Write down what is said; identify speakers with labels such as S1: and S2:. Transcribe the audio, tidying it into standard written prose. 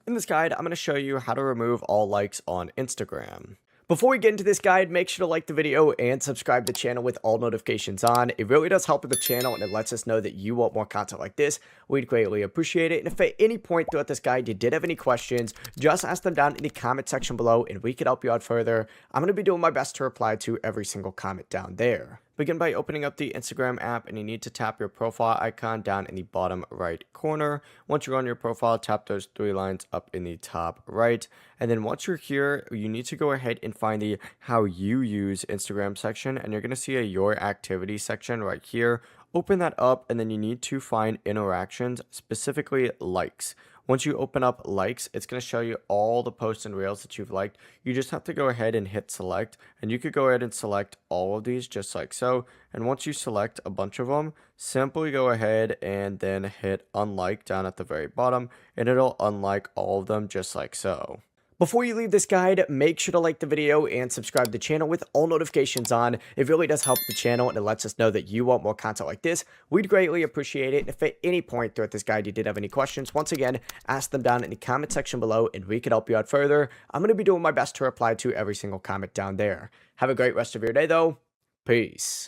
S1: In this guide, I'm going to show you how to remove all likes on Instagram. Before we get into this guide, make sure to like the video and subscribe to the channel with all notifications on. It really does help with the channel and it lets us know that you want more content like this. We'd greatly appreciate it. And if at any point throughout this guide you did have any questions, just ask them down in the comment section below and we could help you out further. I'm going to be doing my best to reply to every single comment down there. Begin by opening up the Instagram app and you need to tap your profile icon down in the bottom right corner. Once you're on your profile, tap those three lines up in the top right. And then once you're here, you need to go ahead and find the how you use Instagram section and you're going to see a your activity section right here. Open that up and then you need to find interactions, specifically likes. Once you open up likes, it's going to show you all the posts and reels that you've liked. You just have to go ahead and hit select, and you could go ahead and select all of these just like so. And once you select a bunch of them, simply go ahead and then hit unlike down at the very bottom, and it'll unlike all of them just like so. Before you leave this guide, make sure to like the video and subscribe to the channel with all notifications on. It really does help the channel and it lets us know that you want more content like this. We'd greatly appreciate it. And if at any point throughout this guide you did have any questions, once again, ask them down in the comment section below and we can help you out further. I'm going to be doing my best to reply to every single comment down there. Have a great rest of your day though. Peace.